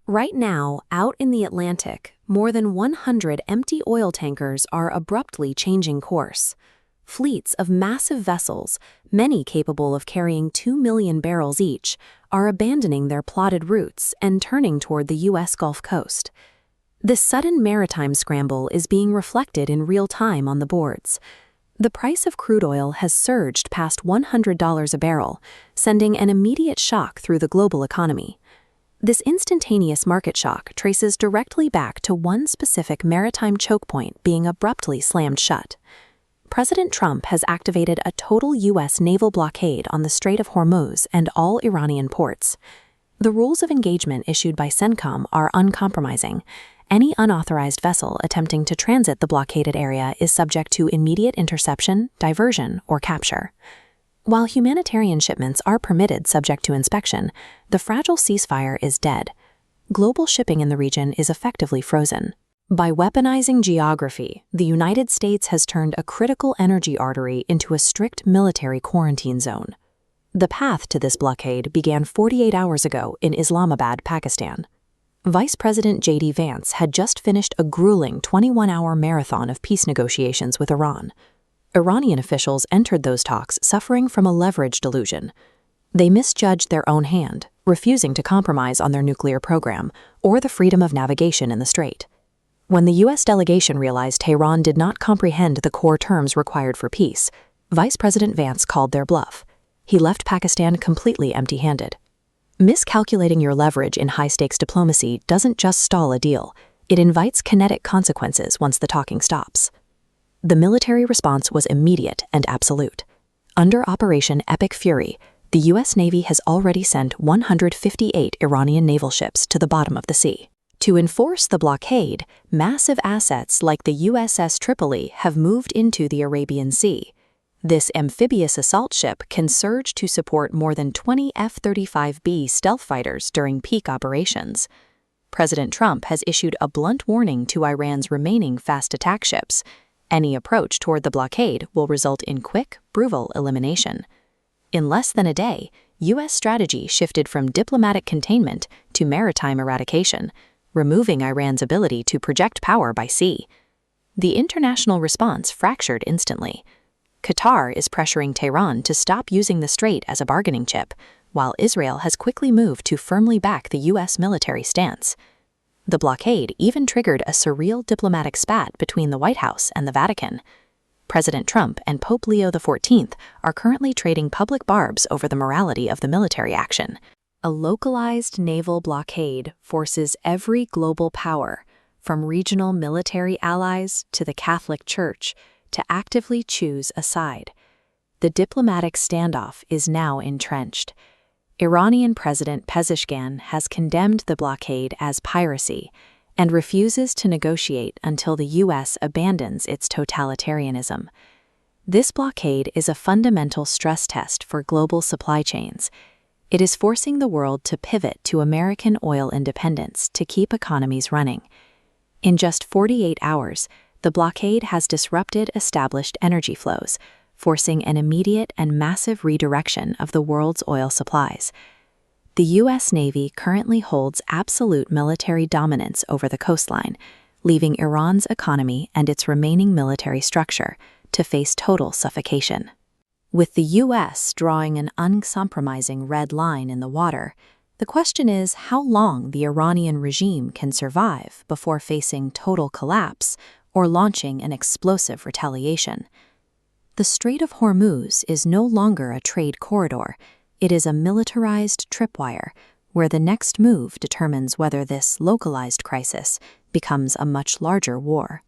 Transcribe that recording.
Right now, out in the Atlantic, more than 100 empty oil tankers are abruptly changing course. Fleets of massive vessels, many capable of carrying 2 million barrels each, are abandoning their plotted routes and turning toward the U.S. Gulf Coast. This sudden maritime scramble is being reflected in real time on the boards. The price of crude oil has surged past $100 a barrel, sending an immediate shock through the global economy. This instantaneous market shock traces directly back to one specific maritime choke point being abruptly slammed shut. President Trump has activated a total U.S. naval blockade on the Strait of Hormuz and all Iranian ports. The rules of engagement issued by CENTCOM are uncompromising. Any unauthorized vessel attempting to transit the blockaded area is subject to immediate interception, diversion, or capture. While humanitarian shipments are permitted subject to inspection, the fragile ceasefire is dead. Global shipping in the region is effectively frozen. By weaponizing geography, the United States has turned a critical energy artery into a strict military quarantine zone. The path to this blockade began 48 hours ago in Islamabad, Pakistan. Vice President JD Vance had just finished a grueling 21-hour marathon of peace negotiations with Iran. Iranian officials entered those talks suffering from a leverage delusion. They misjudged their own hand, refusing to compromise on their nuclear program or the freedom of navigation in the strait. When the U.S. delegation realized Tehran did not comprehend the core terms required for peace, Vice President Vance called their bluff. He left Pakistan completely empty-handed. Miscalculating your leverage in high-stakes diplomacy doesn't just stall a deal, it invites kinetic consequences once the talking stops. The military response was immediate and absolute. Under Operation Epic Fury, the U.S. Navy has already sent 158 Iranian naval ships to the bottom of the sea. To enforce the blockade, massive assets like the USS Tripoli have moved into the Arabian Sea. This amphibious assault ship can surge to support more than 20 F-35B stealth fighters during peak operations. President Trump has issued a blunt warning to Iran's remaining fast attack ships. Any approach toward the blockade will result in quick, brutal elimination. In less than a day, U.S. strategy shifted from diplomatic containment to maritime eradication, removing Iran's ability to project power by sea. The international response fractured instantly. Qatar is pressuring Tehran to stop using the strait as a bargaining chip, while Israel has quickly moved to firmly back the U.S. military stance. The blockade even triggered a surreal diplomatic spat between the White House and the Vatican. President Trump and Pope Leo XIV are currently trading public barbs over the morality of the military action. A localized naval blockade forces every global power, from regional military allies to the Catholic Church, to actively choose a side. The diplomatic standoff is now entrenched. Iranian President Pezeshkian has condemned the blockade as piracy and refuses to negotiate until the U.S. abandons its totalitarianism. This blockade is a fundamental stress test for global supply chains. It is forcing the world to pivot to American oil independence to keep economies running. In just 48 hours, the blockade has disrupted established energy flows, forcing an immediate and massive redirection of the world's oil supplies. The U.S. Navy currently holds absolute military dominance over the coastline, leaving Iran's economy and its remaining military structure to face total suffocation. With the U.S. drawing an uncompromising red line in the water, the question is how long the Iranian regime can survive before facing total collapse or launching an explosive retaliation. The Strait of Hormuz is no longer a trade corridor. It is a militarized tripwire, where the next move determines whether this localized crisis becomes a much larger war.